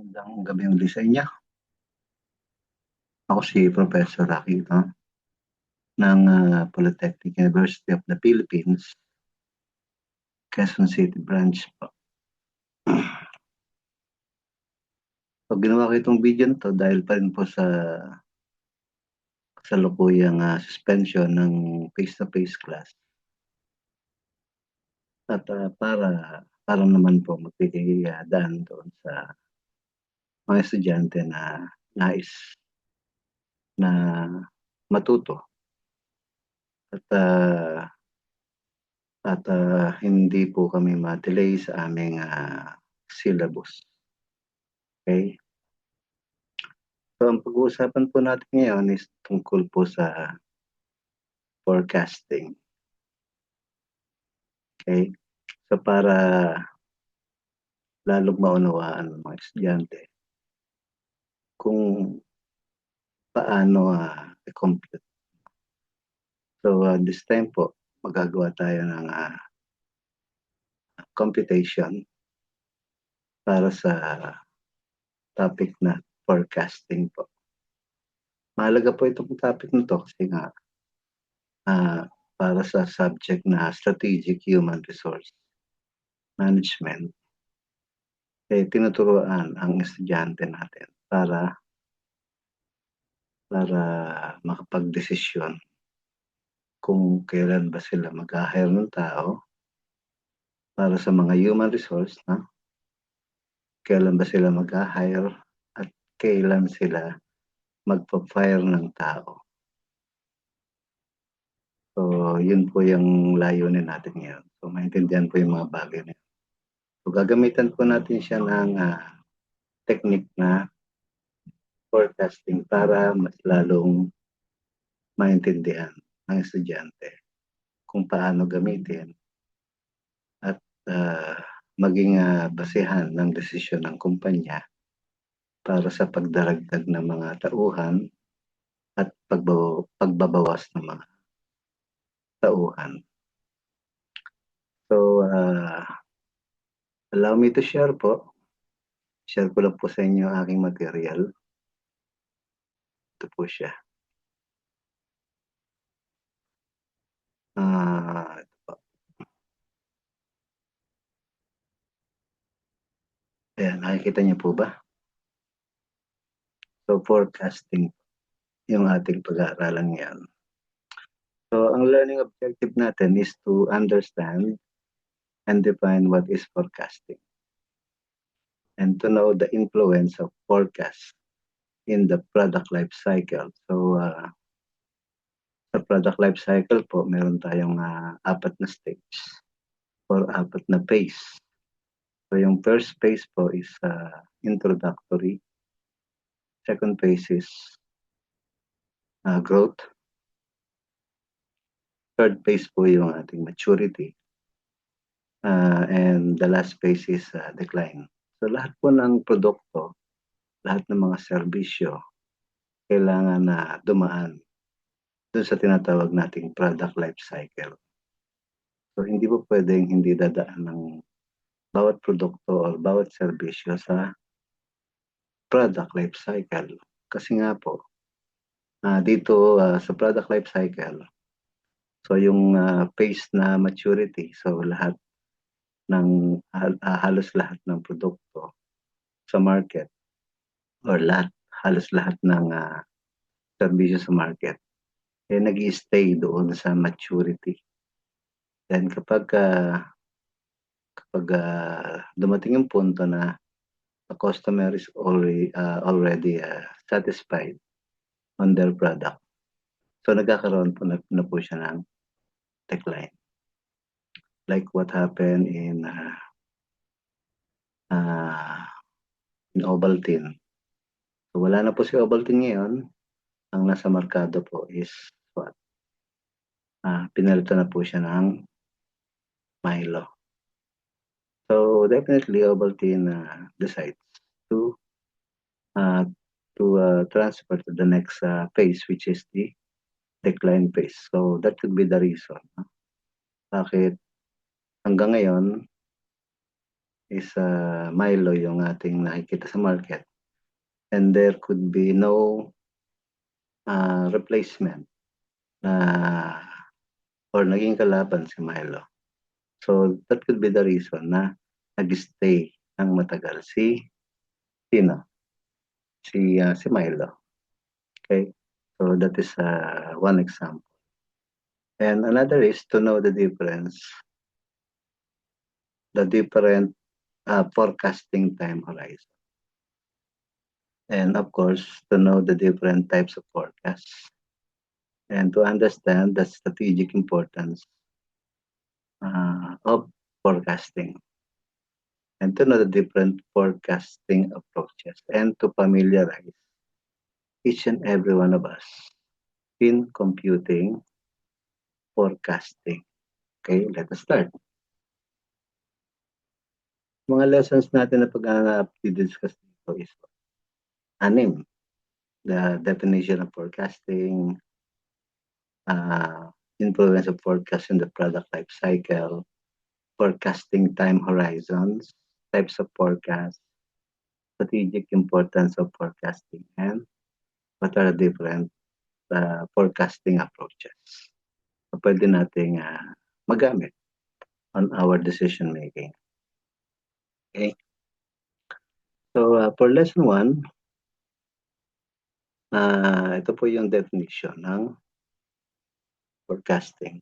Magandang gabi ulit sa inyo. Ako si Professor Rocky ng Polytechnic University of the Philippines, Quezon City branch po. So, ginawa ko itong video na to dahil pa rin po sa kasalukuyang suspension ng face-to-face class. At para naman po magbigay daan doon sa mga estudyante na nais na matuto at hindi po kami ma-delay sa aming syllabus. Okay? So, ang pag-uusapan po natin ngayon is tungkol po sa forecasting. Okay? So, para lalong maunawaan ng mga estudyante kung paano i-compute. So, this time po, magagawa tayo ng computation para sa topic na forecasting po. Mahalaga po itong topic na to kasi nga para sa subject na strategic human resource management, tinuturuan ang estudyante natin para makapagdesisyon kung kailan ba sila mag-hire ng tao para sa mga human resource, kailan ba sila mag-hire at kailan sila magpa-fire ng tao. So, yun po yung layunin natin ngayon. So, maintindihan po yung mga bagay na yun. So, gagamitan po natin siya ng technique na forecasting para mas lalong maintindihan ng estudyante kung paano gamitin at maging basehan ng desisyon ng kumpanya para sa pagdaragdag ng mga tauhan at pagbabawas ng mga tauhan. So, allow me to share po. Share ko lang po sa inyo ang aking material. Ito po siya. Ito po. Ayan, nakikita niyo po ba? So, forecasting yung ating pag-aaralan ngayon. So, ang learning objective natin is to understand and define what is forecasting and to know the influence of forecast in the product life cycle. So, sa product life cycle po, meron tayong 4 na stage or 4 na phase. So, yung first phase po is introductory. Second phase is growth. Third phase po yung ating maturity. And the last phase is decline. So, lahat po ng produkto, lahat ng mga serbisyo, kailangan na dumaan doon sa tinatawag nating product life cycle. So, hindi po pwedeng hindi dadaan ng bawat produkto o bawat serbisyo sa product life cycle. Kasi nga po, dito sa product life cycle, so yung phase na maturity, so lahat ng halos lahat ng produkto sa market or halos lahat ng serbisyo sa market nag-i-stay doon sa maturity. Then kapag dumating yung punto na the customer is already satisfied on their product, so nagkakaroon po na po siya ng decline. Like what happened in Ovaltine. So wala na po si Ovaltine ngayon. Ang nasa merkado po is what? Pinalitan na po siya ng Milo. So definitely Ovaltine decides to transfer to the next phase, which is the decline phase. So that could be the reason bakit hanggang ngayon is Milo yung ating nakikita sa market, and there could be no replacement na or naging kalaban si Milo. So that could be the reason na nag-stay ng matagal si Milo. Okay? So that is one example. And another is to know the different forecasting time horizon. And of course, to know the different types of forecasts and to understand the strategic importance of forecasting and to know the different forecasting approaches and to familiarize each and every one of us in computing forecasting. Okay, let us start. Mga lessons natin na pag-discuss dito is 6. The definition of forecasting, influence of forecast in the product life cycle, forecasting time horizons, types of forecast, strategic importance of forecasting, and what are the different forecasting approaches. So, pwede nating magamit on our decision making. Okay. So for lesson 1, ito po yung definition ng forecasting.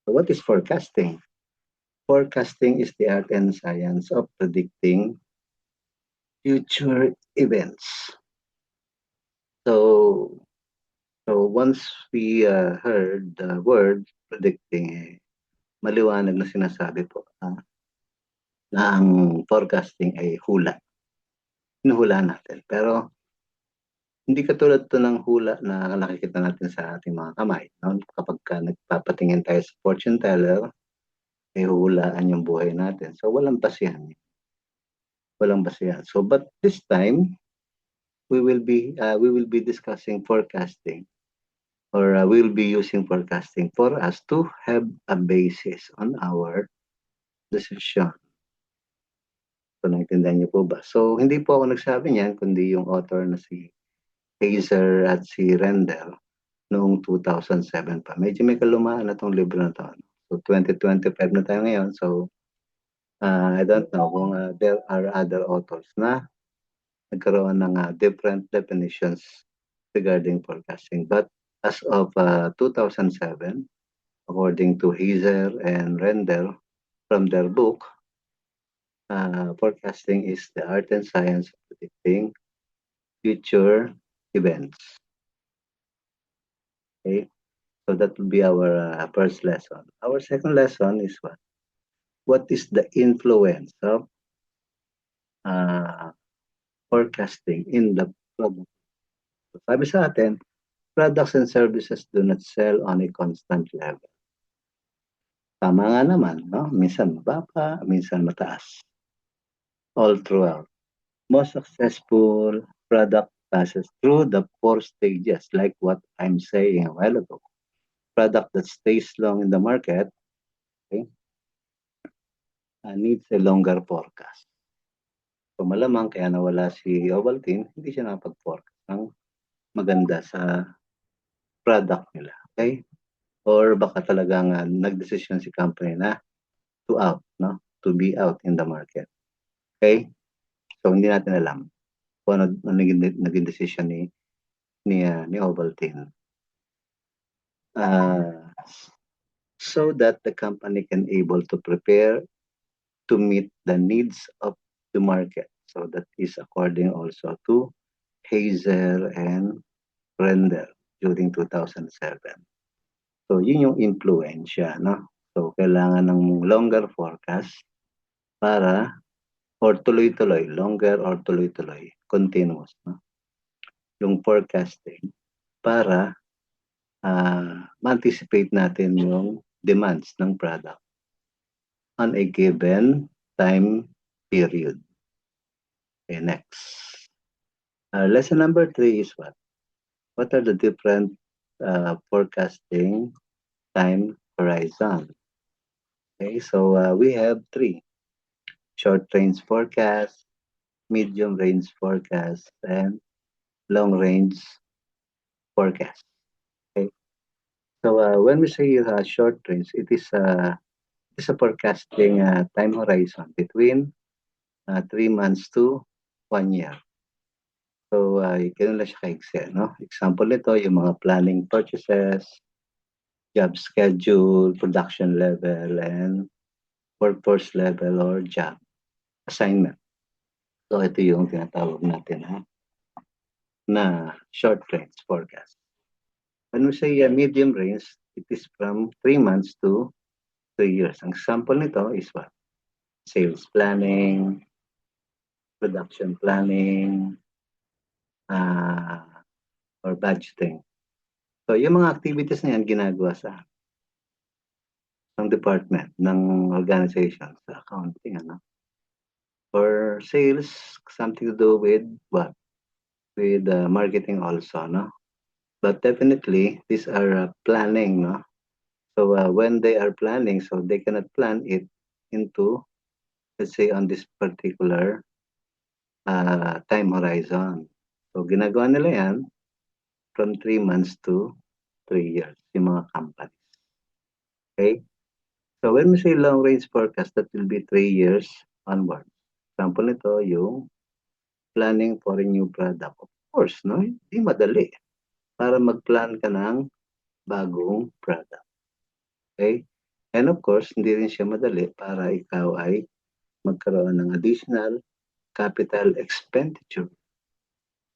So what is forecasting? Forecasting is the art and science of predicting future events. So once we heard the word predicting, maliwanag na sinasabi po na ang forecasting ay hula. Hinuhula natin. Pero hindi katulad to ng hula na nakikita natin sa ating mga kamay. No? Kapag nagpapatingin tayo sa fortune teller, may hulaan yung buhay natin. So walang basihan. Walang basihan. So but this time, we will be discussing forecasting, or we will be using forecasting for us to have a basis on our decision. So naintindihan niyo po ba? So hindi po ako nagsabi niyan, kundi yung author na si Hazer at si Rendell noong 2007 pa. Medyo may kalumaan na tong libro na to. So 2025 na tayo ngayon. So I don't know kung there are other authors na nagkaroon ng different definitions regarding forecasting. But as of 2007, according to Hazer and Rendell from their book, forecasting is the art and science of predicting future events. Okay, so that will be our first lesson. Our second lesson is what? What is the influence of forecasting in the product? So, sabi sa atin, products and services do not sell on a constant level. Tama nga naman, no? Minsan mababa, minsan mataas. All throughout. Most successful product passes through the 4 stages, like what I'm saying a while ago. Product that stays long in the market, okay, needs a longer forecast. So malamang kaya nawala si Ovaltine, hindi siya nakapag-forecast ng maganda sa product nila. Okay? Or baka talagang nag-decision si company na to be out in the market. Okay? So hindi natin alam kung ano naging decision ni Ovaltine. So that the company can able to prepare to meet the needs of the market. So that is according also to Hazer and Rendell during 2007. So yun yung influensya, no? So kailangan ng longer forecast para or tuloy-tuloy, longer or tuloy-tuloy, continuous, no? Yung forecasting para ma-anticipate natin yung demands ng product on a given time period. Okay, next. Lesson number 3 is what? What are the different forecasting time horizon? Okay, so we have 3. short range forecast, medium range forecast, and long range forecast. Okay. So when we say short range, it is a forecasting time horizon between 3 months to 1 year. So ganun lang siya kaigsi, no? Example nito, yung mga planning purchases, job schedule, production level, and workforce level or job assignment. So ito yung tinatawag natin na short range forecast. When we say medium range, it is from 3 months to 3 years. Ang example nito is what? Sales planning, production planning, or budgeting. So yung mga activities na yan ginagawa sa ng department, ng organization, sa accounting, For sales, something to do with what? With marketing also, no? But definitely, these are planning, no? So when they are planning, so they cannot plan it into, let's say, on this particular time horizon. So ginagawa nila yan from 3 months to 3 years, yung mga companies. Okay? So when we say long range forecast, that will be 3 years onward. Example nito, yung planning for a new product. Of course, no? Hindi madali para mag-plan ka ng bagong product. Okay? And of course, hindi rin siya madali para ikaw ay magkaroon ng additional capital expenditure.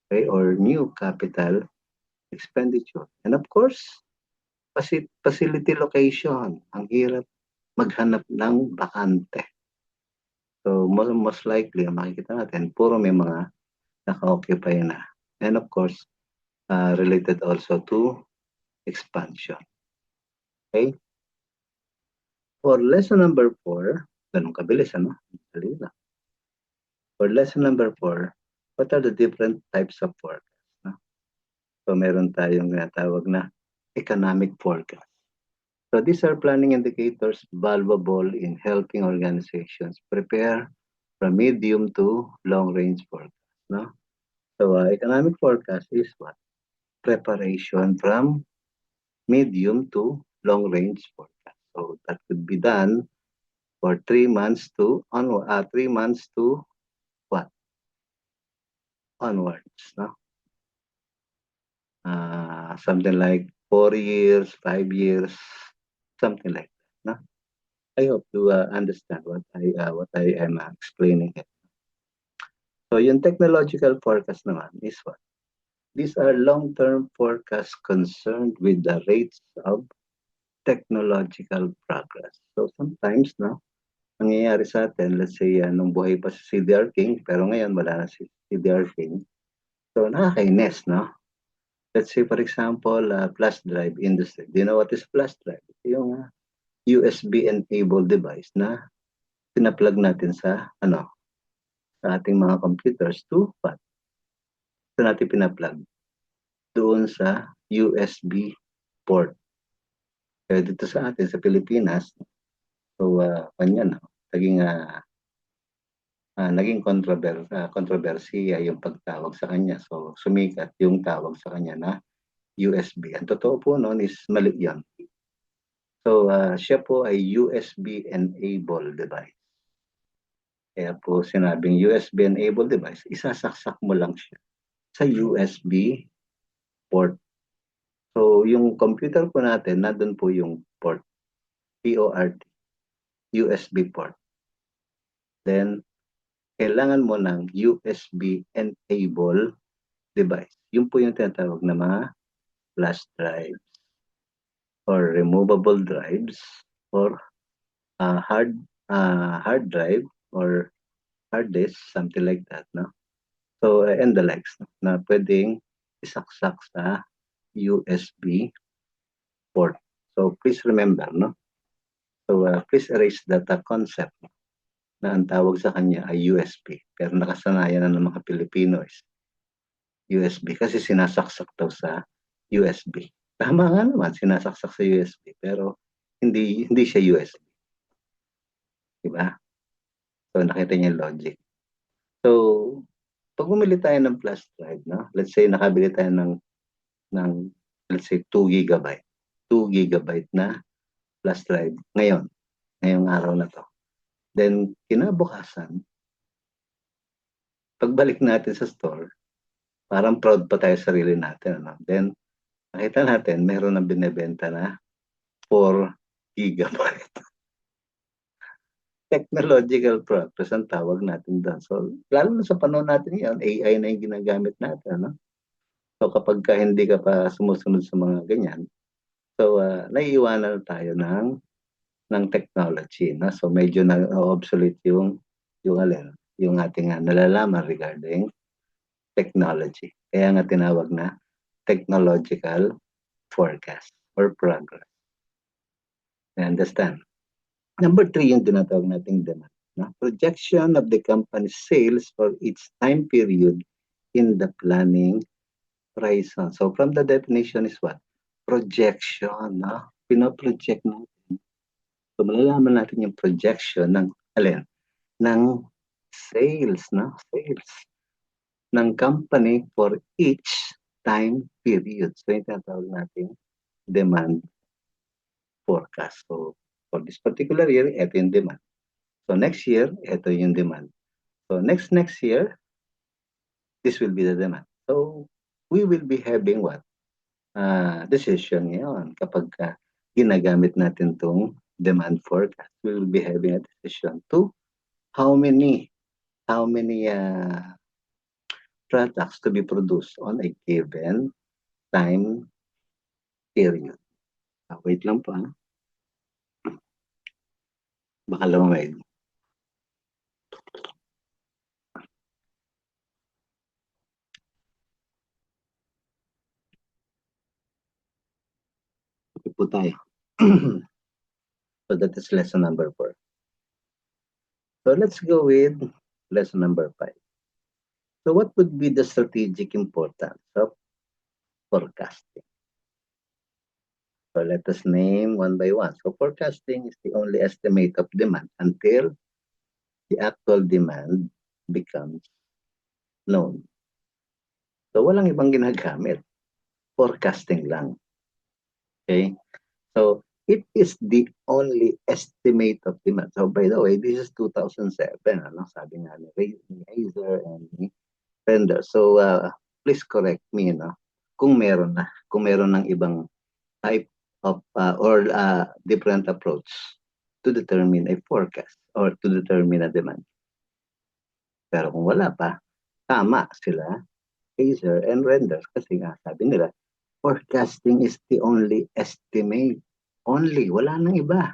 Okay? Or new capital expenditure. And of course, facility location. Ang hirap maghanap ng bakante. So, most likely, makikita natin, puro may mga naka-occupy na. And of course, related also to expansion. Okay? For lesson number 4, ganun kabilis, Dali na. For lesson number 4, what are the different types of forecast? So, meron tayong tinatawag na economic forecast. So, these are planning indicators valuable in helping organizations prepare from medium to long-range forecast. No? So, economic forecast is what? Preparation from medium to long-range forecast. So, that could be done for 3 months to 3 months to what? Onwards, no? Something like 4 years, 5 years, something like that, no? I hope to understand what I am explaining here. So, yung technological forecast naman is what? These are long-term forecasts concerned with the rates of technological progress. So, sometimes, no, nangyayari sa atin, let's say, nung buhay pa si CDR King, pero ngayon wala na si CDR King. So, nakakainis, no? Let's say, for example, flash drive industry. Do you know what is flash drive? Yung USB-enabled device na pinaplug natin sa ating mga computers to what? Ito natin pinaplug doon sa USB port. Kaya dito sa atin, sa Pilipinas, so, naging kontrobersiya yung pagtawag sa kanya. So, sumikat yung tawag sa kanya na USB. Ang totoo po noon is mali yan. So, siya po ay USB-enabled device. Kaya po sinabing USB-enabled device, isasaksak mo lang siya sa USB port. So, yung computer po natin, nandun po yung port. P-O-R-T. USB port. Then, kailangan mo ng USB-enabled device. Yun po yung tinatawag na mga flash drives or removable drives or hard drive or hard disk, something like that, no? So, and the likes, no? Na pwedeng isaksak sa USB port. So, please remember, no? So, please erase that concept na ang tawag sa kanya ay USB. Pero nakasanayan na ng mga Pilipino is USB kasi sinasaksak daw sa USB. Tama nga naman, sinasaksak sa USB pero hindi siya USB. Diba? So, nakita niya yung logic. So, pag bumili tayo ng flash drive, no? Let's say nakabili tayo ng let's say 2 gigabyte. 2 gigabyte na flash drive ngayong araw na to. Then, kinabukasan, pagbalik natin sa store, parang proud pa tayo sa sarili natin. Ano? Then, nakita natin, meron ng binebenta na 4 gigabyte. Technological progress ang tawag natin doon. So, lalo na sa panahon natin ngayon, AI na yung ginagamit natin. Ano? So, kapag hindi ka pa sumusunod sa mga ganyan, so, naiiwanan tayo ng technology. No? So, medyo na-obsolete yung ating nalalaman regarding technology. Kaya nga tinawag na technological forecast or progress. You understand? Number 3 yung tinatawag nating demand. No? Projection of the company's sales for each time period in the planning horizon. So from the definition is what? Projection. No? Pinoproject natin. So malalaman natin yung projection ng alin? Ng sales. No? Sales ng company for each time period. So yung tinatawag natin demand forecast. So for this particular year, ito yung demand. So next year, ito yung demand. So next year, this will be the demand. So we will be having what? Decision ngayon. Kapag ginagamit natin itong demand forecast, we will be having a decision to how many products to be produced on a given time period. Wait lang po. Baka lumamig. Okay po tayo. So that is lesson number 4. So let's go with lesson number 5. So what would be the strategic importance of forecasting? So let us name one by one. So forecasting is the only estimate of demand until the actual demand becomes known. So walang ibang ginagamit. Forecasting lang. Okay? So it is the only estimate of demand. So by the way, this is 2007. Ano? Sabi nga ni Acer and ni Fender. So please correct me, no? Kung meron ng ibang type of or different approach to determine a forecast or to determine a demand. Pero kung wala pa, tama sila, Acer and Render, kasi nga sabi nila, forecasting is the only estimate. Only, wala nang iba.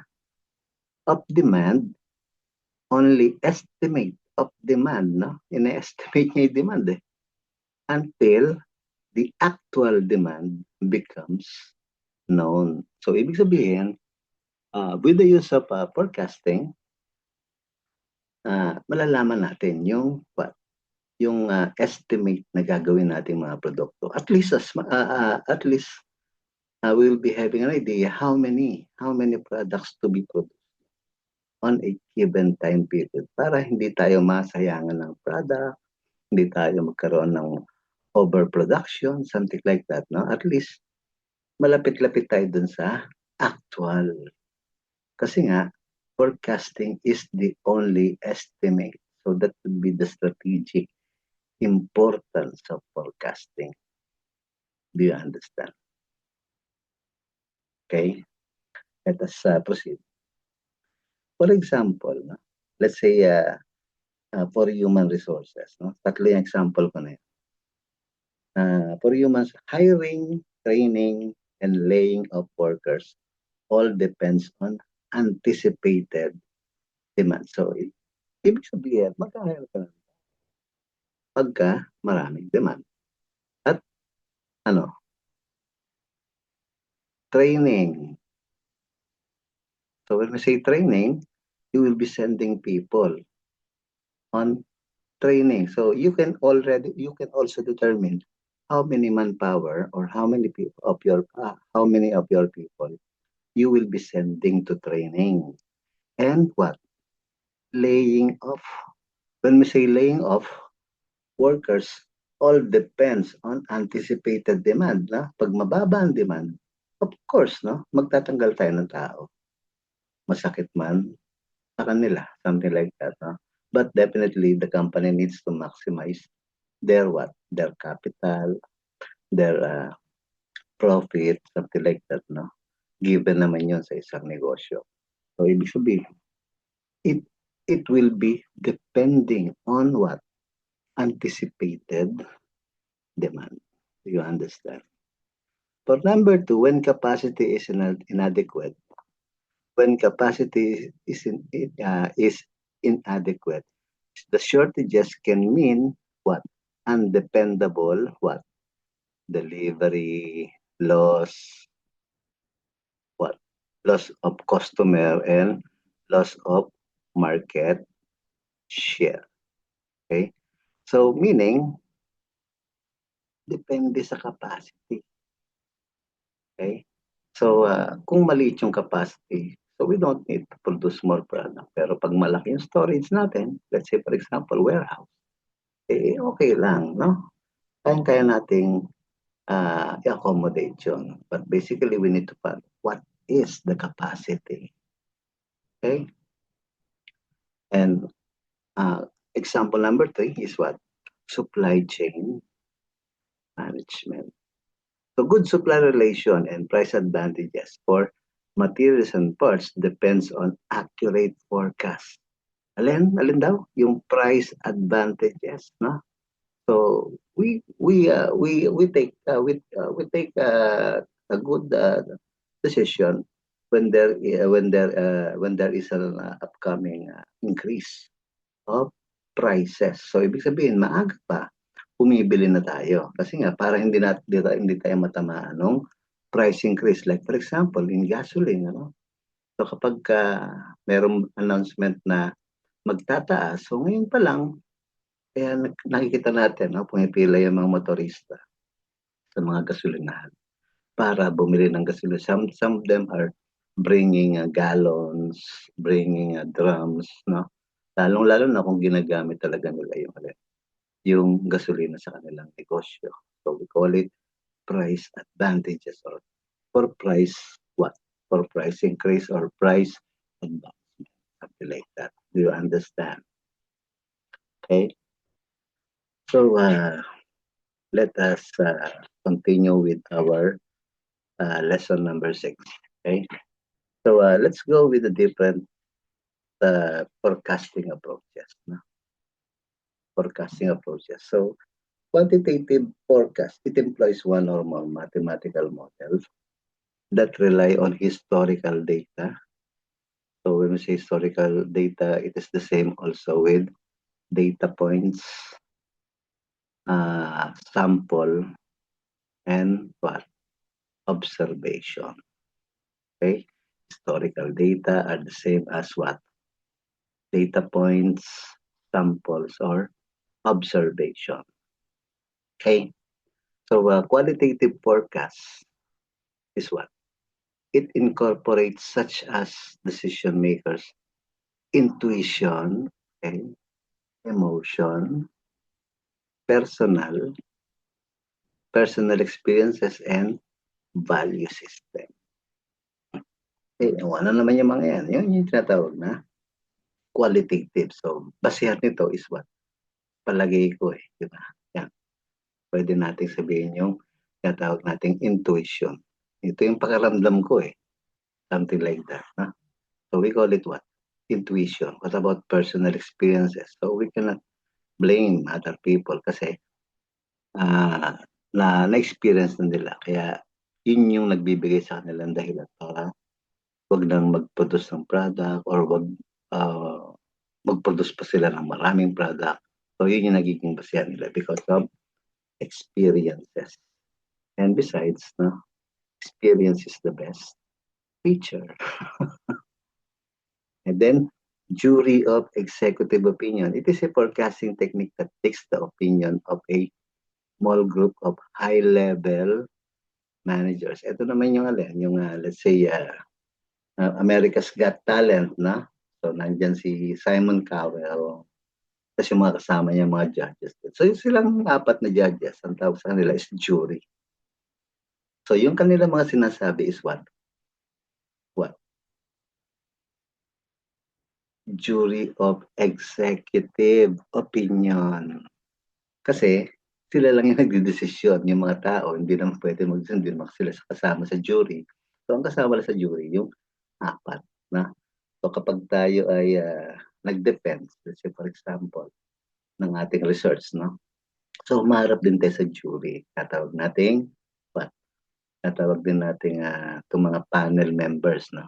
Of demand, only estimate of demand, no? Ina-estimate niya yung demand until the actual demand becomes known. So, ibig sabihin, with the use of forecasting, malalaman natin yung estimate na gagawin nating mga produkto. At least we will be having an idea how many products to be produced on a given time period para hindi tayo masayangan ng product, hindi tayo magkaroon ng overproduction, something like that, no? At least malapit-lapit tayo dun sa actual. Kasi nga, forecasting is the only estimate. So that would be the strategic importance of forecasting. Do you understand? Okay? Let us proceed. For example, no? Let's say for human resources, no? Tatlo yung example ko na yun. For humans, hiring, training, and laying of workers all depends on anticipated demand. So, ibig sabihin, magkahire ka na pagka maraming demand. At training. So when we say training, you will be sending people on training. So you can also determine how many manpower or how many of your people you will be sending to training. And what? laying off. When we say laying off, workers, all depends on anticipated demand. Na? Pag mababa ang demand, of course, no, magtatanggal tayo ng tao. Masakit man sa kanila, something like that. No? But definitely, the company needs to maximize their what? Their capital, their profit, something like that. No? Given naman yun sa isang negosyo. So, ibig sabihin, it will be depending on what? Anticipated demand. Do you understand? For number two, when capacity is inadequate, when capacity is inadequate, the shortages can mean what? Undependable what? Delivery, loss, what? Loss of customer and loss of market share. Okay? So, meaning, depende sa capacity. Okay? So, kung maliit yung capacity, so we don't need to produce more product. Pero pag malaki yung storage natin, let's say for example, warehouse, eh okay lang, no? Kaya nating i-accommodate yun. But basically, we need to find what is the capacity. Okay? And example number 3 is what? Supply chain management. So good supply relation and price advantages for materials and parts depends on accurate forecast. Alin daw? Yung price advantages, no? So we take a good decision when there is an upcoming increase of prices. So ibig sabihin maaga pa bumibili na tayo kasi nga para hindi tayo matamaan ng price increase, like for example in gasoline, ano. So kapag merong announcement na magtataas, so ngayon pa lang kaya nakikita natin, no, pumipila yung mga motorista sa mga gasolinahan para bumili ng gasolina. Some of them are bringing gallons, bringing drums, no. Lalong-lalo na kung ginagamit talaga nila yung gasolina sa kanilang negosyo. So we call it price advantages or for price what? For price increase or price advancement, something like that. Do you understand? Okay. So let us continue with our lesson number 6. Okay. So let's go with the different forecasting approaches. No? Forecasting approaches. So quantitative forecast, it employs one or more mathematical models that rely on historical data. So when we say historical data, it is the same also with data points, sample, and what? Observation. Okay? Historical data are the same as what? Data points, samples, or observation. Okay? So qualitative forecast is what? It incorporates such as decision makers, intuition, okay, emotion, personal experiences, and value system. Okay, ano naman yung mga yan? Yun yung tinatawag na qualitative. So, basihan nito is what? Palagay ko di ba? Yan. Pwede nating sabihin yung tinatawag nating intuition. Ito yung pakiramdam ko something like that. So we call it what? Intuition. What about personal experiences? So we cannot blame other people kasi na-experience na nila. Kaya yun yung nagbibigay sa kanila ng dahilan para wag nang mag-produce ng product or wag mag-produce pa sila ng maraming product. So yun yung nagiging basihan nila because of experiences. And besides, experience is the best teacher. And then, jury of executive opinion. It is a forecasting technique that takes the opinion of a small group of high-level managers. Ito naman yung let's say, America's Got Talent, na? So, nandyan si Simon Cowell, tapos yung mga kasama niya, mga judges. So, yung silang 4 na judges, ang tawag sa kanila is jury. So, yung kanila mga sinasabi is what? What? Jury of executive opinion. Kasi, sila lang yung nagdedesisyon, yung mga tao, hindi naman pwede mag-desisyon, hindi naman sila kasama sa jury. So, ang kasama lang sa jury, yung 4 na. So, kapag tayo ay nag-defend, let's say for example, ng ating research, no? So, humarap din tayo sa jury. Tatawag nating, what? Tatawag din nating itong mga panel members, no?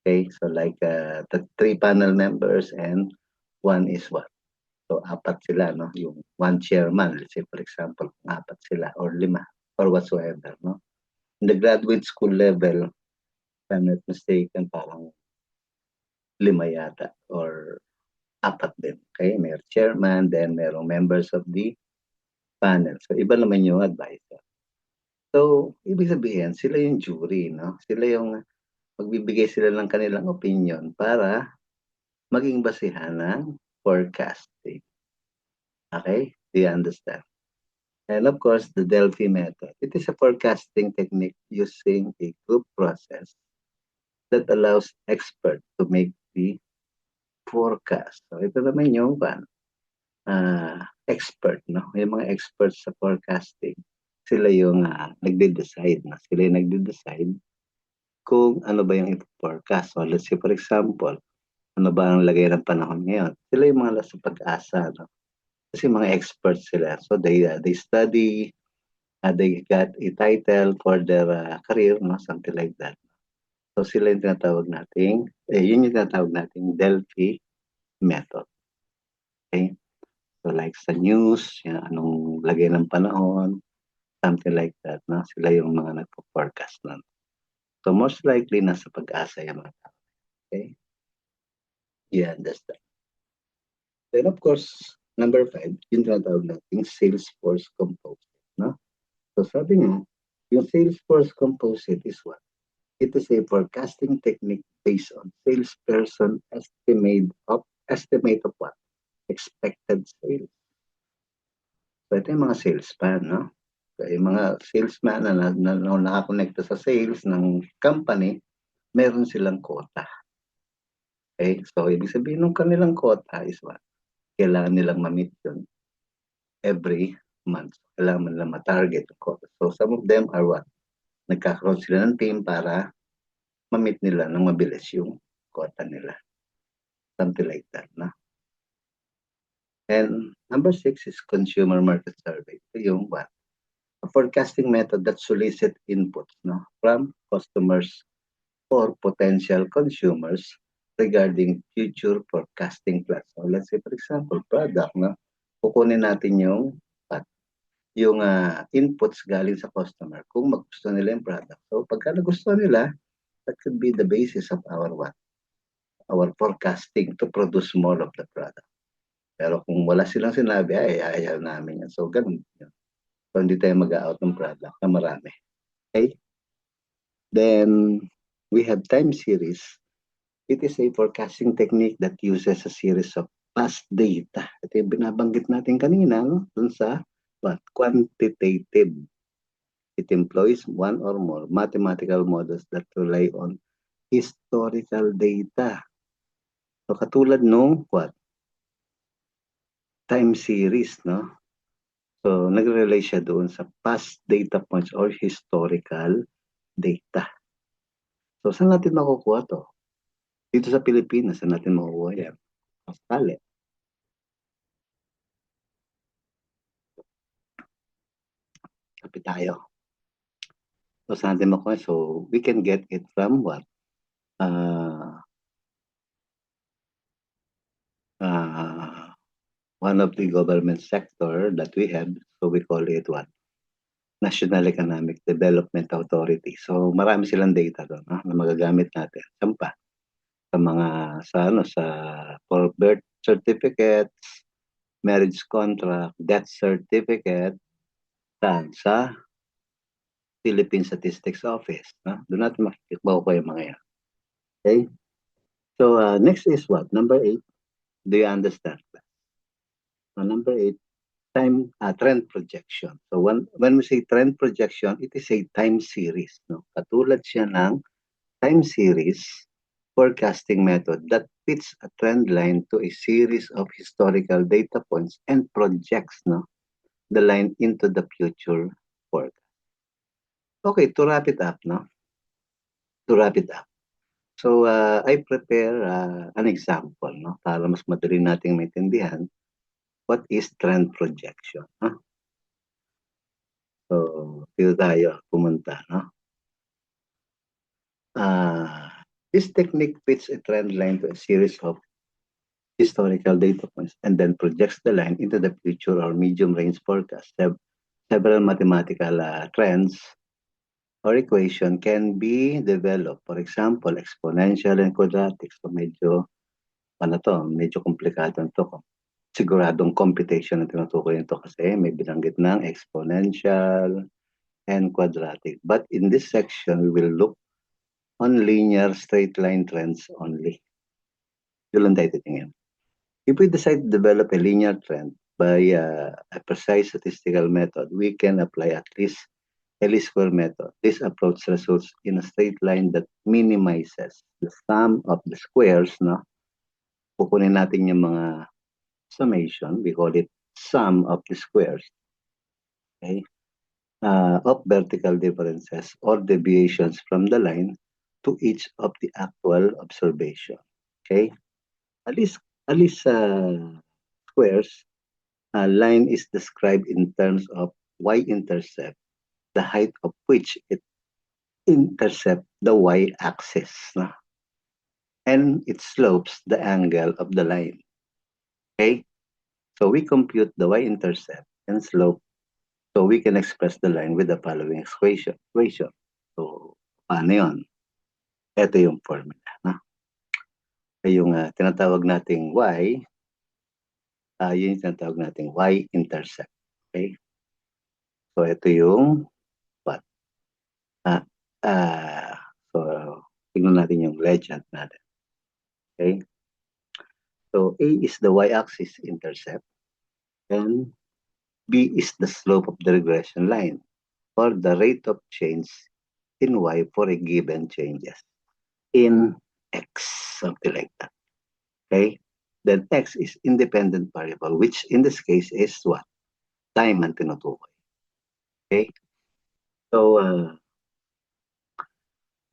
Okay, so like the 3 panel members and 1 is what? So, 4 sila, no? Yung 1 chairman, let's say for example, 4 sila or 5 or whatsoever, no? In the graduate school level, if I'm not mistaken, parang 5 yata or 4 din. Okay, may chairman, then merong members of the panel. So, iba naman yung advisor. So, ibig sabihin, sila yung jury, no? Sila yung magbibigay sila ng kanilang opinion para maging basihan ng forecasting. Okay? Do you understand? And of course, the Delphi method. It is a forecasting technique using a group process that allows experts to make the forecast. So, ito naman yung expert, no? Yung mga experts sa forecasting, sila yung nagde-decide, no? Sila yung nagde-decide kung ano ba yung i-forecast. So, let's say for example, ano ba ang lagay ng panahon ngayon? Sila yung mga nasa pag-asa, no? Kasi mga experts sila. So, they study, they got a title for their career, no? Something like that. So, sila yung tinatawag nating, yun yung tinatawag nating Delphi method. Okay? So, like sa news, yan, anong lagay ng panahon, something like that, no? Sila yung mga nagpo-forecast nun. So, most likely, nasa pag-asa yung mga tao. Okay? You understand? Then, of course, number 5, yung tinatawag nating Salesforce composite, no? So, sabi nga, yung Salesforce composite is what? It is a forecasting technique based on salesperson estimate of what? Expected sales. So, ito yung mga salesman, no? So, yung mga salesman na nakakonekta sa sales ng company, meron silang quota. Okay? So, ibig sabihin ng kanilang quota is what? Kailangan nilang ma-meet yun every month. Kailangan nilang ma-target yung quota. So, some of them are what? Nagkakaroon sila ng team para ma-meet nila ng mabilis yung quota nila. Something like that, no? And number 6 is consumer market survey. Ito yung what? A forecasting method that solicit inputs, no, from customers or potential consumers regarding future forecasting plans. So let's say for example, product, no? Kukunin natin yung yung inputs galing sa customer kung magusto nila yung product. So pagka nagustuhan nila, that could be the basis of our what? Our forecasting to produce more of the product. Pero kung wala silang sinabi, ay ayaw namin yan. So ganun yun. So hindi tayo mag-out ng product na marami. Okay? Then we have time series. It is a forecasting technique that uses a series of past data. Ito yung binabanggit natin kanina, no? Dun sa what? Quantitative. It employs one or more mathematical models that rely on historical data. So katulad nung what? Time series, no? So nagre-rely siya doon sa past data points or historical data. So saan natin makukuha to? Dito sa Pilipinas, saan natin makukuha yan? Australia. Kapit tayo. So saan natin makuha? So we can get it from what? One of the government sector that we have, so we call it what? National Economic Development Authority. So marami silang data doon, no? Na magagamit natin. Saan pa? Sa mga sa for birth certificates, marriage contract, death certificate, sa Philippine Statistics Office, no? Doon natin makukuha yung mga yan. Okay? So next is what? Number 8. Do you understand? So number 8, trend projection. So when we say trend projection, it is a time series. No? Katulad siya ng time series forecasting method that fits a trend line to a series of historical data points and projects the line into the future forecast. Okay, to wrap it up, no? To wrap it up. So I prepare an example, no, para mas madali nating maintindihan what is trend projection. No? So dito tayo pumunta, no? This technique fits a trend line to a series of historical data points and then projects the line into the future or medium range forecast. Several mathematical trends or equation can be developed. For example, exponential and quadratic. So medyo medyo komplikado ito. Siguradong computation ang tinutukoy nito kasi may binanggit ng exponential and quadratic. But in this section, we will look on linear straight line trends only. Yun lang tayo titingin. If we decide to develop a linear trend by a precise statistical method, we can apply at least a least square method. This approach results in a straight line that minimizes the sum of the squares, no? Kukunin natin yung mga summation, we call it sum of the squares, okay, of vertical differences or deviations from the line to each of the actual observation. Okay, at least squares, line is described in terms of y-intercept, the height of which it intercept the y-axis, no? And it slopes the angle of the line. Okay, so we compute the y-intercept and slope. So we can express the line with the following equation. So paano yun? Ito yung formula. No? Yung tinatawag nating y, yun yung tinatawag nating y-intercept. Okay? So ito yung what? So tingnan natin yung legend natin. Okay? So A is the y-axis intercept and B is the slope of the regression line or the rate of change in y for a given changes in x, something like that. Okay? Then x is independent variable, which in this case is what? Time ang tinutukoy. Okay? So,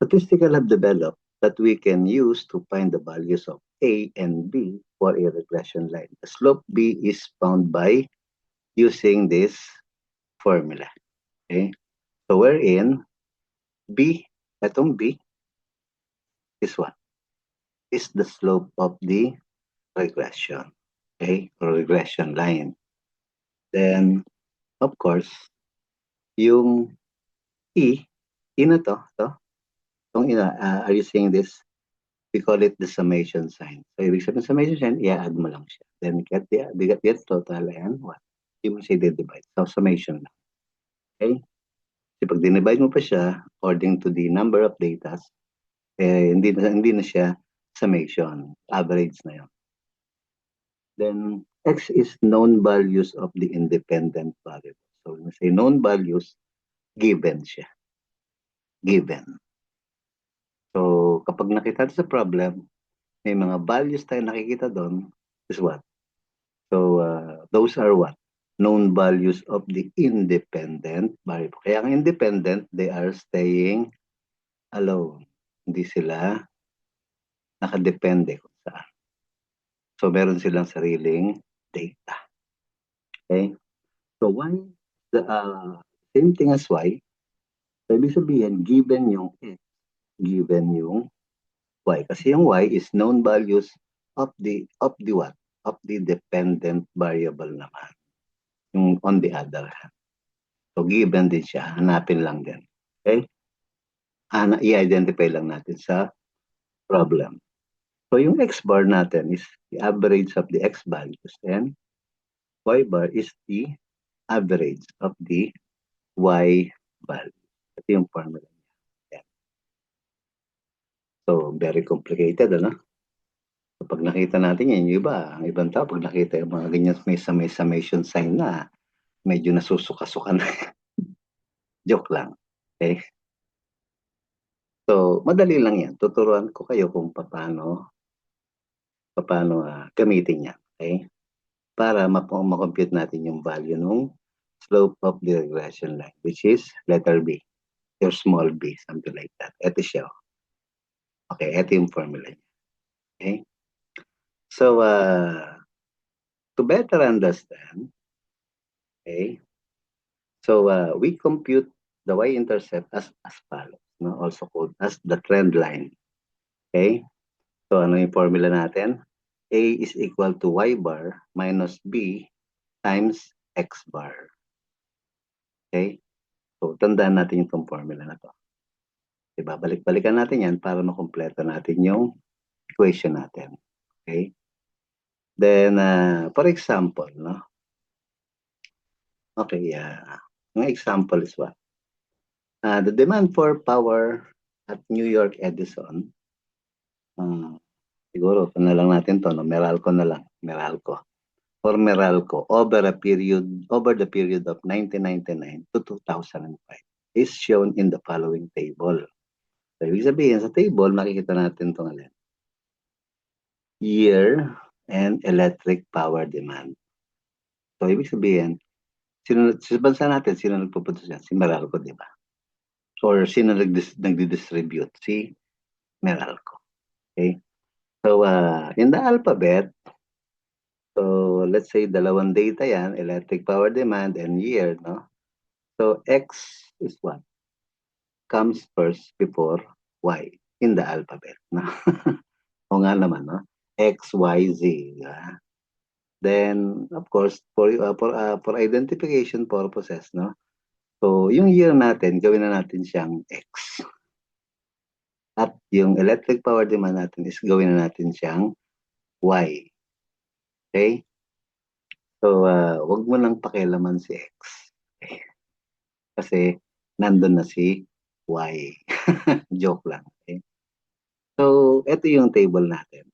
statistical have developed that we can use to find the values of A and B for a regression line. The slope B is found by using this formula. Okay? So, wherein B, etong B, is what? Is the slope of the regression. Okay? Or regression line. Then, of course, yung E na to, are you seeing this? We call it the summation sign. So, ibig sabihin summation sign, i-add mo lang siya. Then, get total and what? Hindi mo siya divide. So, summation lang. Okay? Kasi pag dinivide mo pa siya, according to the number of data, hindi na siya summation. Average na yun. Then, X is known values of the independent variable. So, when we say known values, given siya. Given. So, kapag nakita sa problem, may mga values tayo nakikita doon, is what? So, those are what? Known values of the independent variable. Kaya ang independent, they are staying alone. Hindi sila nakadepende kung saan. So, meron silang sariling data. Okay? So, why? The same thing as y. So, ibig sabihin, given yung x, given yung y. Kasi yung y is known values of the what? Of the dependent variable naman. Yung on the other hand. So, given din siya. Hanapin lang din. Okay? I-identify lang natin sa problem. So, yung x bar natin is the average of the x values and y bar is the average of the y value. Ito yung formula niya. So, very complicated, ano? Kapag nakita natin yan, yung iba, ang ibang tao, pag nakita yung mga ganyan may summation sign na, medyo nasusuka-suka na. Joke lang. Okay? So, madali lang yan. Tuturuan ko kayo kung paano gamitin yan. Okay? Para makompute natin yung value ng slope of the regression line, which is letter B, your small b, something like that. Ito siya. Okay, ito yung formula niya. Okay? So, to better understand, okay, so we compute the y-intercept as follows, no? Also called as the trend line. Okay? So, ano yung formula natin? A is equal to y bar minus b times x bar. Okay? So, tandaan natin yung formula na to. Diba? Balik-balikan natin yan para makumpleto natin yung equation natin. Okay? Then, for example, no? Okay, ang example is what? The demand for power at New York Edison, siguro, na lang natin to, no? Meralco na lang, Meralco. For Meralco, over the period of 1999 to 2005 is shown in the following table. So, ibig sabihin, sa table, makikita natin itong alin. Year and electric power demand. So, ibig sabihin, sa bansa natin, sino nagpupunta siya? Si Meralco, di ba? Or sino nagdi-distribute? Si Meralco. Okay? So, in the alphabet, so let's say dalawang data yan, electric power demand and year, no? So, X is what? Comes first before Y in the alphabet, no? O nga naman, no? X, Y, Z. Then, of course, for identification purposes, no? So, yung year natin, gawin na natin siyang X. At yung electric power demand natin is gawin na natin siyang Y. Okay? So, wag mo nang pakialaman si X. Okay? Kasi, nandun na si Y. Joke lang. Okay? So, ito yung table natin.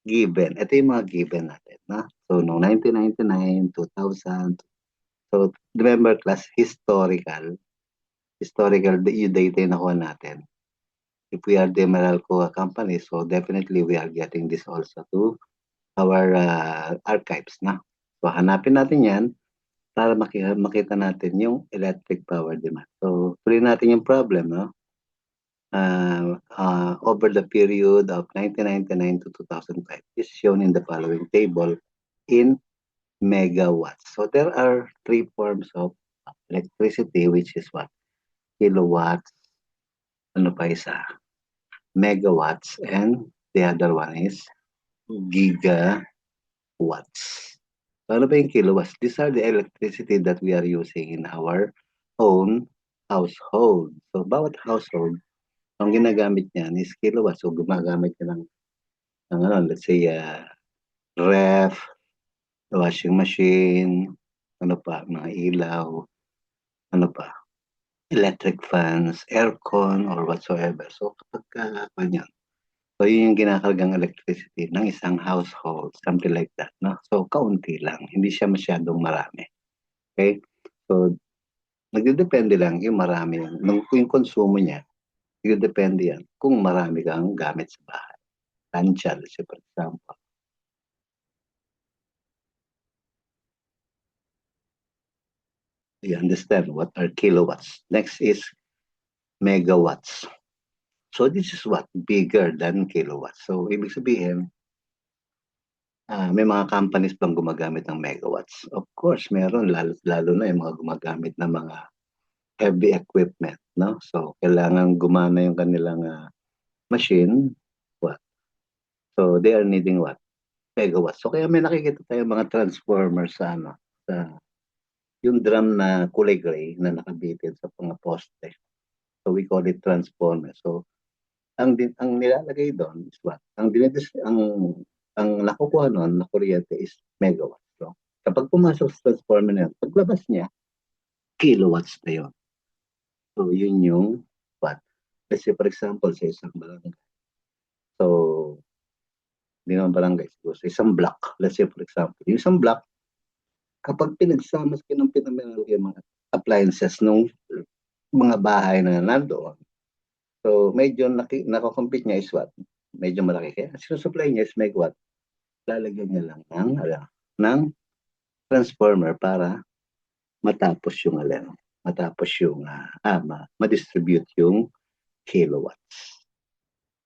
Given. Ito yung mga given natin. Na? So, noong 1999, 2000. So, remember class, historical, yung data yung nakuha natin. If we are the Meralco company, so definitely we are getting this also to our archives na. So hanapin natin yan para makita natin yung electric power demand. So tuloy natin yung problem, no? Over the period of 1999 to 2005 is shown in the following table in megawatts. So there are three forms of electricity, which is what? Kilowatts, ano pa isa? Megawatts, and the other one is gigawatts. So, ano ba yung kilowatts? These are the electricity that we are using in our own household. So, bawat household, ang ginagamit niyan is kilowatts. So, gumagamit ka ng ano, let's say, ref, washing machine, ano pa, mga ilaw, ano pa, electric fans, aircon, or whatsoever. So, kapag kanyan, so, yun yung ginakargang electricity ng isang household, something like that, no? So, kaunti lang. Hindi siya masyadong marami. Okay? So, nagdedepende lang yung marami. Yung konsumo niya, nagdedepende yan kung marami kang gamit sa bahay. Tansya, for example. You understand what are kilowatts. Next is megawatts. So, this is what? Bigger than kilowatts. So, ibig sabihin, may mga companies bang gumagamit ng megawatts? Of course, meron. Lalo na yung mga gumagamit ng mga heavy equipment, no? So, kailangan gumana yung kanilang machine. What? So, they are needing what? Megawatts. So, kaya may nakikita tayo mga transformers sa yung drum na kulay gray na nakabitin sa mga poste. So, we call it transformer. So, ang nilalagay doon is what? Ang nakukuha noon na kuryente is megawatts. So, kapag pumasok sa transformer na yun, paglabas niya, kilowatts na yun. So, yun yung what? Let's say, for example, sa isang barangay. So, hindi naman barangay, siguro sa isang block, let's say for example, yung isang block, kapag pinagsama ng pinamineral yung mga appliances ng mga bahay na nandoon, so medyo nakakompute niya is what? Medyo malaki. Kaya sinusupply niya is megawatt. Lalagyan niya lang ng transformer para matapos yung matapos yung ma-distribute yung kilowatts.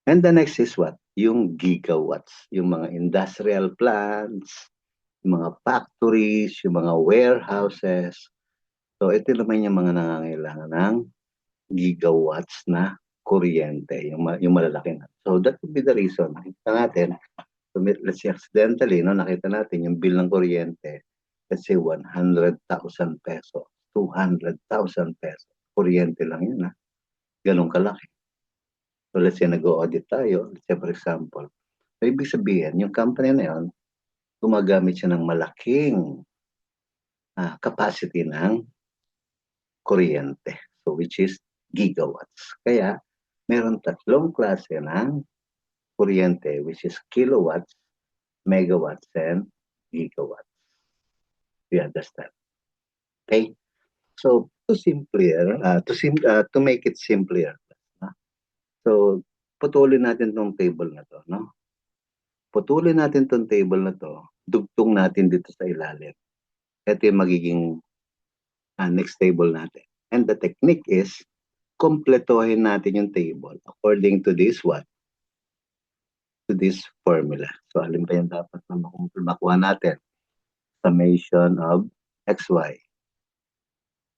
And the next is what? Yung gigawatts, yung mga industrial plants, yung mga factories, yung mga warehouses. So ito naman yung mga nangangailangan ng gigawatts na kuryente, yung malalaki na. So that would be the reason. Nakita natin, so let's say accidentally, no, nakita natin yung bill ng kuryente, let's say 100,000 pesos, 200,000 pesos. Kuryente lang yun, ganun kalaki. So let's say nag-audit tayo, let's say for example, so ibig sabihin, yung company na yun, gumagamit siya ng malaking capacity ng kuryente. So which is gigawatts. Kaya meron tatlong klase ng kuryente which is kilowatts, megawatts, and gigawatts. You understand? Okay? So to make it simpler, so putulin natin tong table na to, no? Putulin natin tong table na to, dugtong natin dito sa ilalim. Ito yung magiging next table natin. And the technique is, kompletohin natin yung table according to this what? To this formula. So, alin ba yung dapat na makuha natin? Summation of xy.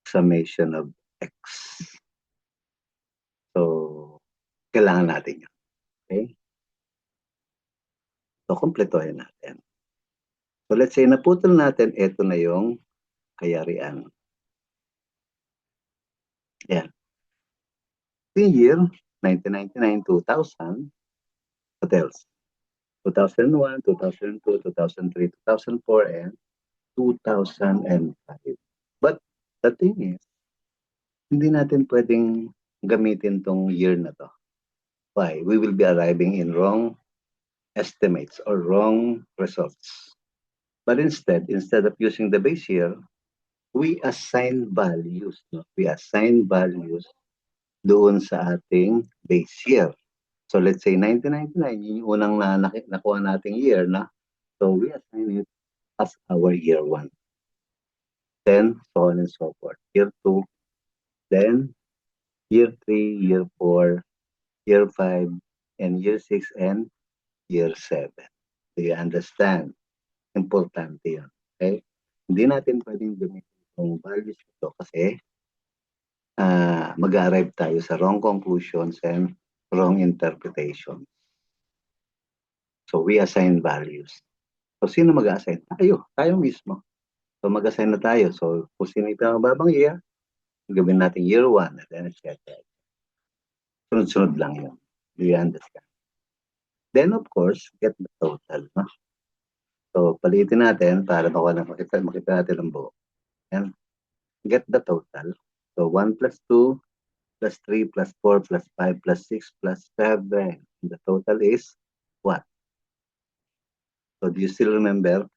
Summation of x. So, kailangan natin yun. Okay? So, kompletohin natin. So, let's say, naputol natin, ito na yung kayarian. Yan. The year, 1999, 2000, what else? 2001, 2002, 2003, 2004, and 2005. But the thing is, hindi natin pwedeng gamitin tong year na to. Why? We will be arriving in wrong estimates or wrong results. But instead of using the base year, we assign values. No? We assign values doon sa ating base year. So let's say 1999, yun yung unang nakuha nating year na. So we assign it as our year 1. Then, so on and so forth. Year 2, then year 3, year 4, year 5, and year 6, and year 7. Do you understand? Importante yun. Okay? Hindi natin pwedeng gamitin yung values ito kasi mag-arrive tayo sa wrong conclusions and wrong interpretations. So, we assign values. So, sino mag-assign? Tayo mismo. So, mag-assign na tayo. So, kung sino ito ang babang year, gawin natin year 1 and then etc. Sunod-sunod lang yun. Do you understand? Then, of course, get the total. No? So, palitin natin para makita natin ang buo. And get the total. So, 1 plus 2 plus 3 plus 4 plus 5 plus 6 plus 7. The total is what? So, do you still remember?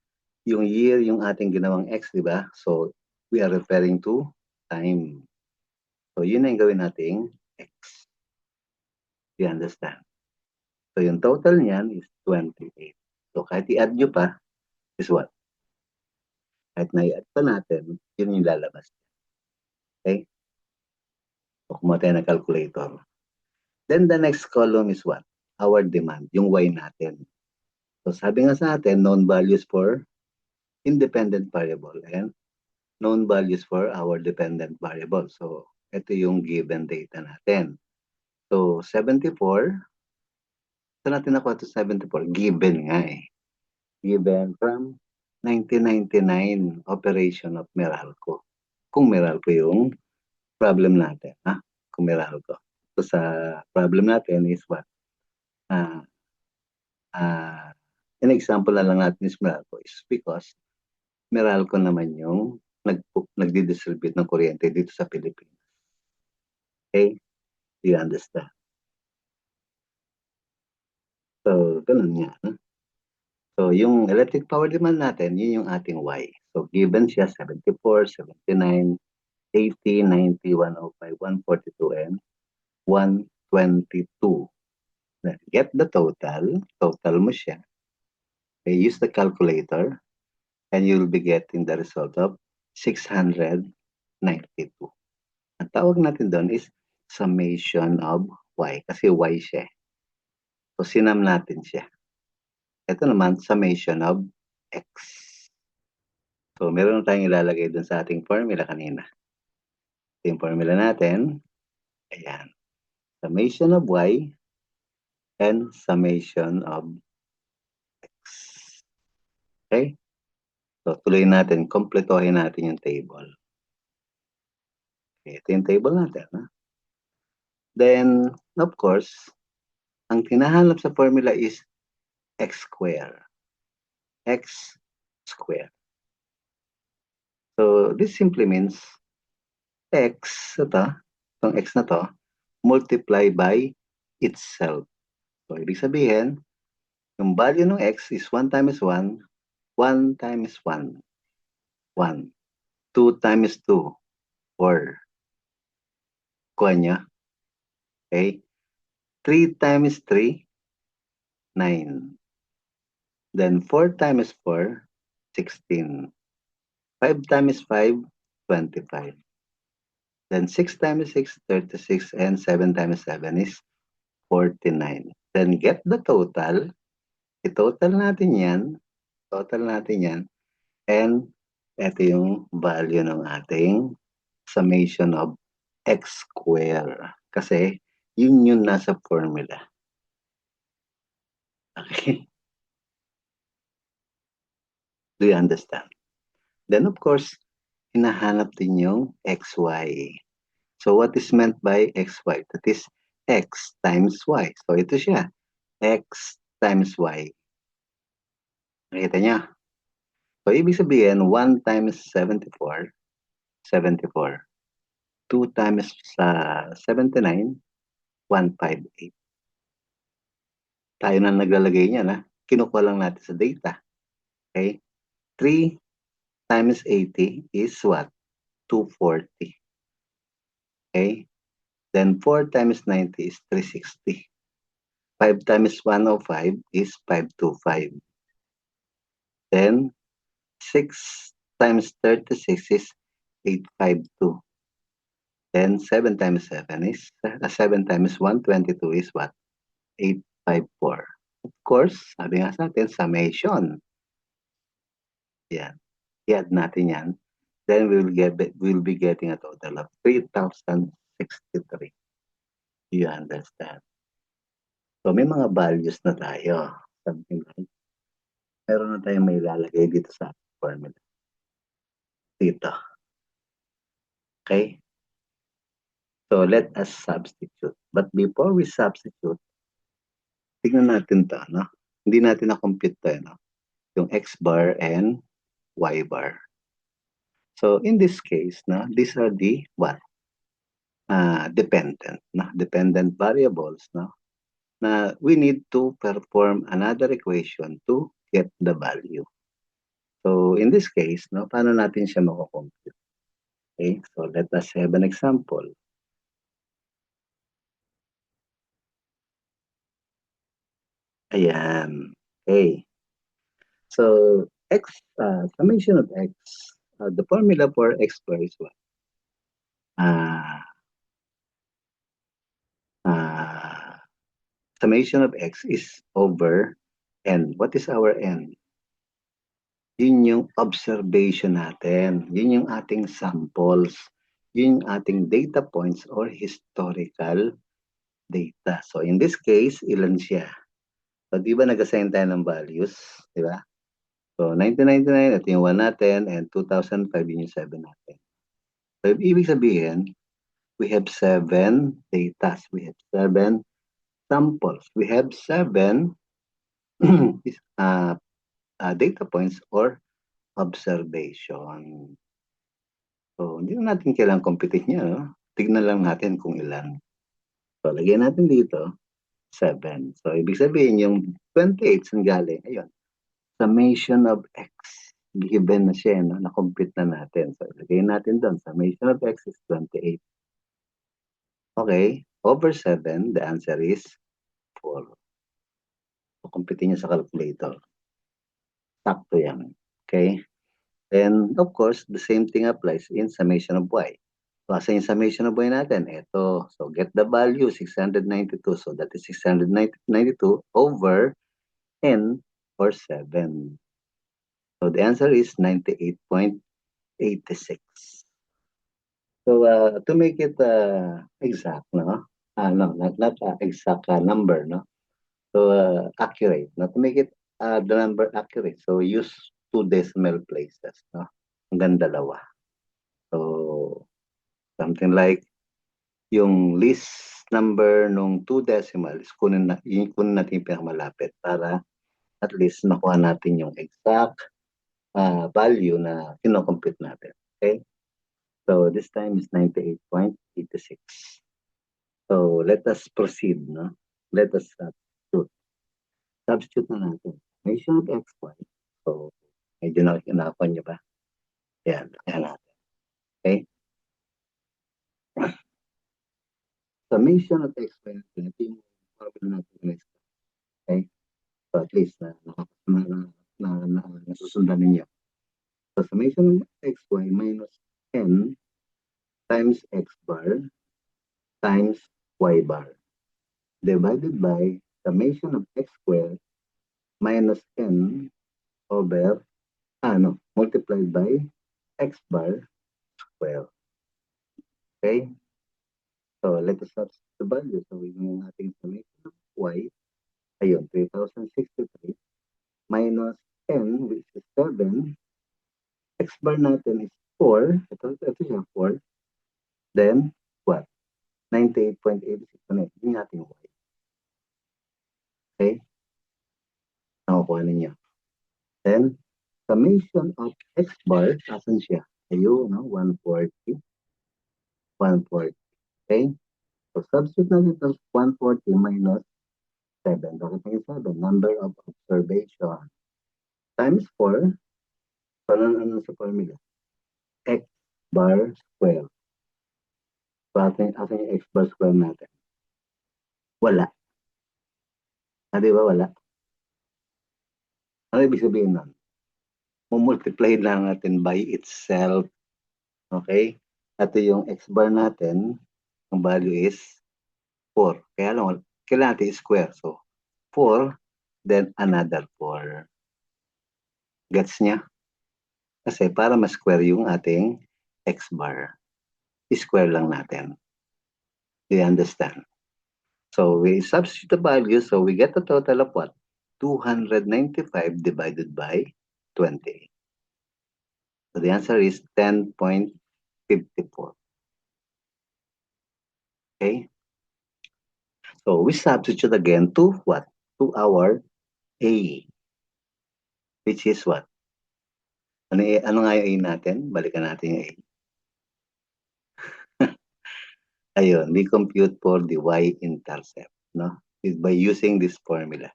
Yung year, yung ating ginawang x, di ba? So, we are referring to time. So, yun na yung gawin nating x. Do you understand? So, yung total niyan is 28. So, kahit i-add nyo pa, is what? Kahit na-i-add pa natin, yun yung lalabas. Okay? So, kumuha tayo ng calculator. Then, the next column is what? Our demand, yung y natin. So, sabi nga sa atin, known values for independent variable and known values for our dependent variable. So, ito yung given data natin. So, 74, saan natin nakuha ito 74? Given nga eh. Given from 1999 operation of Meralco. Kung Meralco yung problem natin. Kung Meralco. So, sa problem natin is what? An example na lang natin is Meralco is because Meralco naman yung nagdi-distribute ng kuryente dito sa Pilipinas. Okay? Do you understand? So, ganun nga. So, yung electric power demand natin, yun yung ating Y. So, given siya 74, 79, 80, 90, 105, 142, and 122. Then, get the total. Total mo siya. Okay, use the calculator and you'll be getting the result of 692. Ang tawag natin doon is summation of Y kasi Y siya. So, sinam natin siya. Ito naman, summation of X. So, meron tayong ilalagay doon sa ating formula kanina. Ito yung formula natin. Ayan. Summation of Y and summation of X. Okay? So, tuloy natin. Kompletohin natin yung table. Okay, ito yung table natin. Ha? Then, of course, ang tinahanap sa formula is X square. X square. So, this simply means X, itong X na to, multiply by itself. So, ibig sabihin, yung value ng X is 1 times 1, 1 times 1, 1. 2 times 2, 4. Kuha niya. Okay? 3 times 3, 9. Then 4 times 4, 16. 5 times 5, 25. Then 6 times 6, 36. And 7 times 7 is 49. Then get the total. I-total natin yan. Total natin yan. And ito yung value ng ating summation of X square. Kasi yun yung nasa formula. Okay? Do you understand? Then of course, hinahanap din yung XY. So what is meant by XY? That is X times Y. So ito siya. X times Y. Nakita niya? So ibig sabihin, 1 times 74, 74. 2 times 79, 158. Tayo na naglalagay niya na. Kinukuha lang natin sa data. Okay? 3 times 80 is what? 240. Okay? Then 4 times 90 is 360. 5 times 105 is 525. Then 6 times 36 is 852. Then 7 times 7 is 7 times 122 is what? 854. Of course, sabi nga sa atin, summation. Yan. I-add natin yan. Then we'll be getting a total of 3,063. You understand? So may mga values na tayo. Something like, meron na tayong may ilalagay dito sa formula. Dito. Okay? So let us substitute. But before we substitute, tingnan natin to, no? Hindi natin na-compute to, no? Yung X bar and Y bar. So in this case, no, these are the what? Dependent, no? Dependent variables, no? Na we need to perform another equation to get the value. So in this case, no, paano natin siya mako-compute? Okay, so let us have an example. Ayan. Okay. So X, summation of X, the formula for X bar is what? Summation of X is over N. What is our N? Yun yung observation natin. Yun yung ating samples. Yun yung ating data points or historical data. So in this case, ilan siya? So di ba nag-assign tayo ng values? Di ba? So 1999, ito yung 1 natin, and 2005, yun yung 7 natin. So ibig sabihin, we have 7 data. We have 7 samples. We have 7 data points or observation. So, hindi na natin kailangang computin niya. No? Tignan lang natin kung ilan. So, lagyan natin dito, 7. So, ibig sabihin, yung 28 saan galing? Ayun, summation of x. Given na siya, no? Na-compute na natin. So, ilagay natin doon. Summation of x is 28. Okay. Over 7, the answer is 4. So, compute niya sa calculator. Sakto yan. Okay. And of course, the same thing applies in summation of y. So, asa yung summation of y natin? Ito. So, get the value, 692. So, that is 692 over n or 7. So, the answer is 98.86. So, to make it exact, no? No, not exact number, no? So, accurate. No? To make it the number accurate, so use 2 decimal places, no? Hanggang 2. So, something like yung least number nung 2 decimals, kunin natin yung pinakamalapit para at least makuha natin yung exact value na kinocompute natin. Okay? So, this time is 98.86. So, let us proceed, no? Let us substitute. Substitute na natin. Summation of xy. So, medyo nakikinapan niyo ba? Yan, yan natin. Okay? Summation of xy natin. Ito yung formula natin next. Okay? So, at least nasusundan ninyo. So, summation of xy minus n times x bar times y bar divided by summation of x squared minus n over, multiplied by x bar square. Okay? So, let us substitute the value. So, yung ating summation of y, ayun, 3,063 minus n, which is 7. X bar natin is 4. Ito siya, 4. Then, what? 98.86. Ano yung ating y. Okay? Nakukuha ninyo. Then, summation of x bar, asan siya? Ayun, no? 140. 140. Okay? So, substitute natin ito 140 minus 7. Bakit yung 7? Number of observation. Times 4. So, ano sa formula? X bar square. So, asan yung x bar square natin? Wala. Di ba wala? Ano ibig sabihin nun? Mumultiply lang natin by itself. Okay? At yung x bar natin, ang value is 4. Kaya lang, kailangan natin square. So, 4, then another 4. Gets niya? Kasi para ma-square yung ating x bar, square lang natin. Do you understand? So, we substitute the value, so we get a total of what? 295 divided by 20. So, the answer is 10.54. Okay? So, we substitute again to what? To our A. Which is what? Ano nga yung A natin? Balikan natin yung A. Ayun, we compute for the y-intercept, no? By using this formula.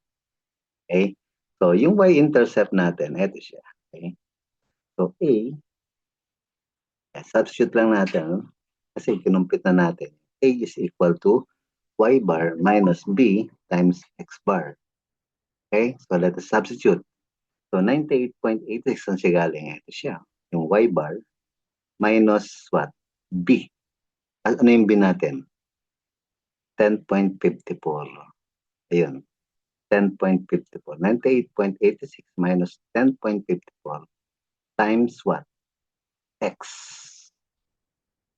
Okay? So, yung y-intercept natin, ito siya. Okay? So, A, substitute lang natin, kasi kinumpit na natin. A is equal to y bar minus B times x bar. Okay? So, let us substitute. So, 98.86 ang siya galing. Ito siya. Yung y bar minus what? B. Ano yung B natin? 10.54. Ayun. 10.54. 98.86 minus 10.54 times what? X.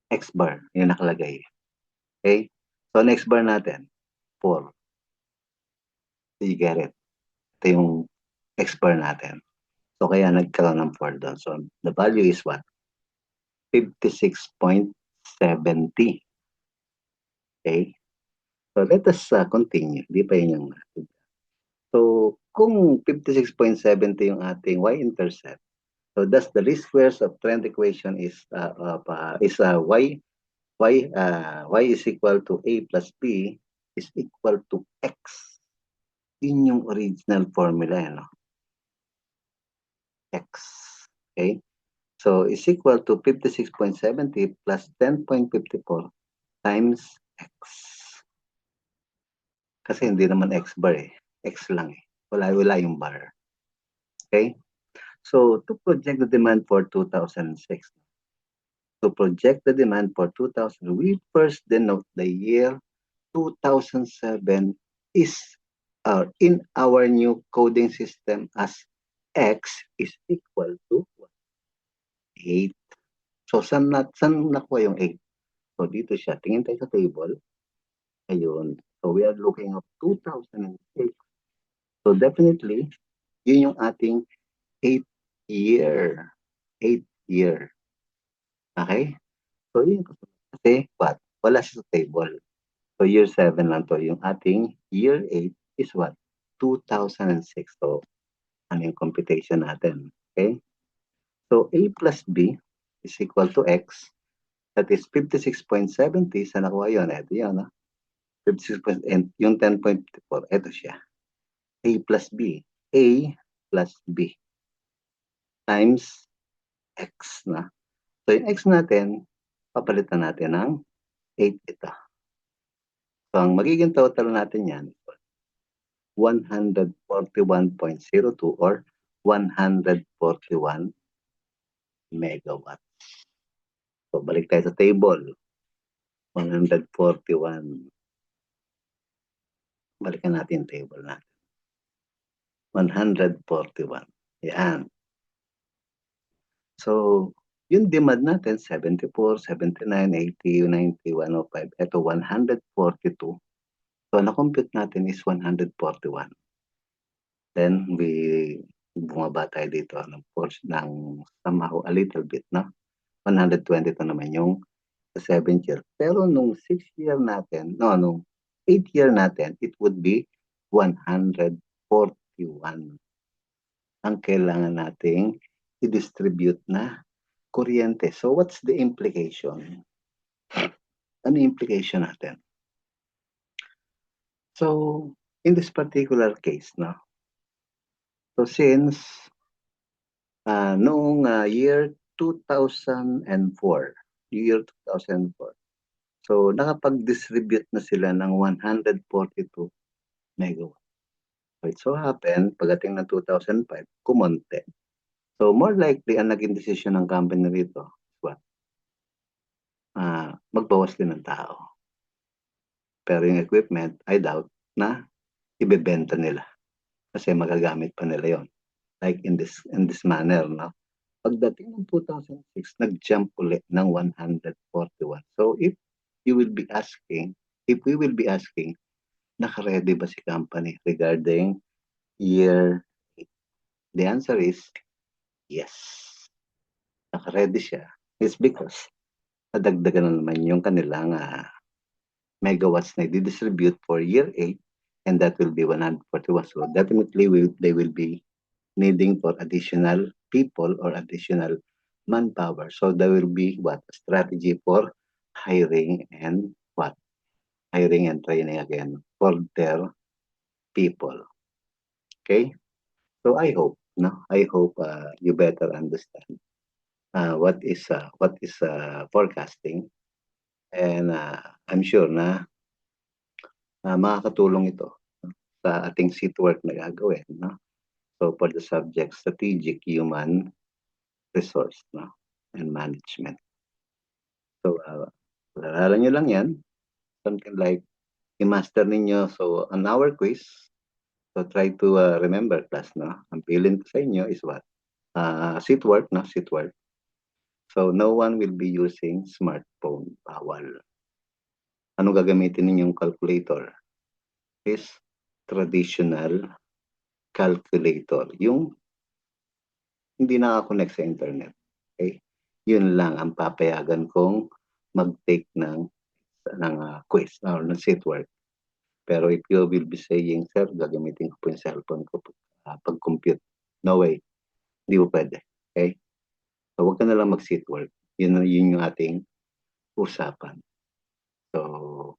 X bar. Yung nakalagay. Okay? So, next bar natin, 4. So, you get it. Ito yung X bar natin. So, kaya nagkaroon ng 4 doon. So, the value is what? 56.70. Okay? So, let us continue. Di pa yun yung natin. So, kung 56.70 yung ating y-intercept, so thus the least squares of trend equation is y is equal to a plus b is equal to x. Yun yung original formula, no? x. Okay? So, is equal to 56.70 plus 10.54 times x. Kasi hindi naman x bar eh. X lang eh. Wala yung bar. Okay? So, to project the demand for 2006, to project the demand for 2000, we first denote the year 2007 is in our new coding system as x is equal to 8. So, saan nakuha yung 8? So, dito siya. Tingin tayo sa table. Ayun. So, we are looking at 2006. So, definitely, yun yung ating 8th year. 8th year. Okay? So, yun. Kasi, what? Wala siya sa table. So, year 7 lang to. Yung ating year 8 is what? 2006. So, ano yung computation natin? Okay? So, A plus B is equal to X. That is 56.70. Saan nakuha yun? Ito yun. 56. And yung 10.54. Ito siya. A plus B. A plus B times X na. So, yung X natin, papalitan natin ng 8 ito. So, ang magiging total natin yan, 141.02 or 141 megawatts. So, balik tayo sa table. 141. Balikan natin yung table natin. 141. Yan. So, yung demand natin, 74, 79, 80, 90, 105. Ito, 142. So, na-compute natin is 141. Then, bumaba tayo dito ng portion ng somehow a little bit, no? 120 to naman yung 7th year. Pero nung 6th year natin, nung 8th year natin, it would be 141 ang kailangan nating i-distribute na kuryente. So, what's the implication? Ano yung implication natin? So, in this particular case, no? So, since noong year 2004, year 2004, so nakapag-distribute na sila ng 142 megawatt. So, it so happened, pagdating ng 2005, kumonte. So, more likely, ang naging decision ng company rito, what? Magbawas din ng tao. Pero yung equipment, I doubt na ibebenta nila. Kasi magagamit pa nila yon. Like in this manner, no? Pagdating ng 2006, nag-jump ulit ng 141. So, if we will be asking, naka-ready ba si company regarding year 8? The answer is yes. Naka-ready siya. It's because nadagdagan na naman yung kanilang megawatts na i-distribute for year 8 and that will be 141. So definitely they will be needing for additional people or additional manpower. So there will be what? A strategy for hiring and what? Hiring and training again for their people. Okay? So I hope, no? I hope you better understand what is forecasting, and I'm sure na makakatulong ito sa ating seat work na gagawin, no? So for the subject, strategic human resource, no? And management. So pag-aralan nyo lang yan, something like i-master ninyo. So on our quiz, so try to remember class, no? Ang pilin ko sa inyo is what? Seat work, no? Seat work. So no one will be using smartphone. Bawal. Ano gagamitin ninyong calculator? Is traditional calculator. Yung hindi nakakonect sa internet. Okay? Yun lang ang papayagan kong mag-take ng quiz or ng seat work. Pero if you will be saying, sir, gagamitin ko po yung cellphone ko pag-compute. No way. Hindi mo pwede. Okay? So, huwag ka na lang mag-seat work. Yun yung ating usapan. So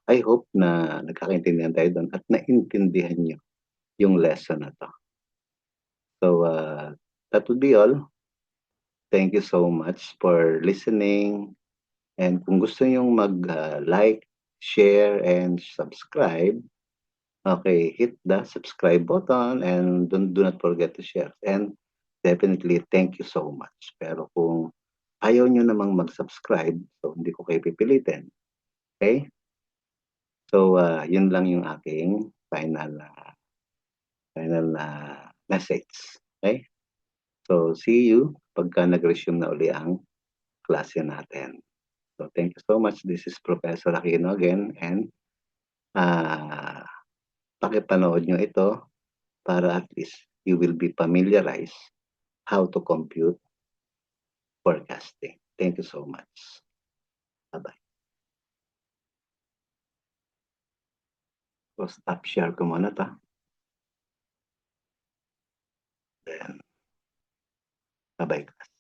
I hope na nagkakaintindihan tayo doon at naintindihan nyo yung lesson na to. So, that would be all. Thank you so much for listening. And kung gusto nyong mag-like, share, and subscribe, okay, hit the subscribe button and do not forget to share. And definitely, thank you so much. Pero kung ayaw nyo namang mag-subscribe, so hindi ko kayo pipilitin. Okay? So, yun lang yung aking final message. Okay? So, see you pagka nag-resume na uli ang klase natin. So, thank you so much. This is Professor Aquino again, and pakipanood nyo ito para at least you will be familiarized how to compute forecasting. Thank you so much. Bye-bye. So, stop share ko muna ta. Then, bye-bye class.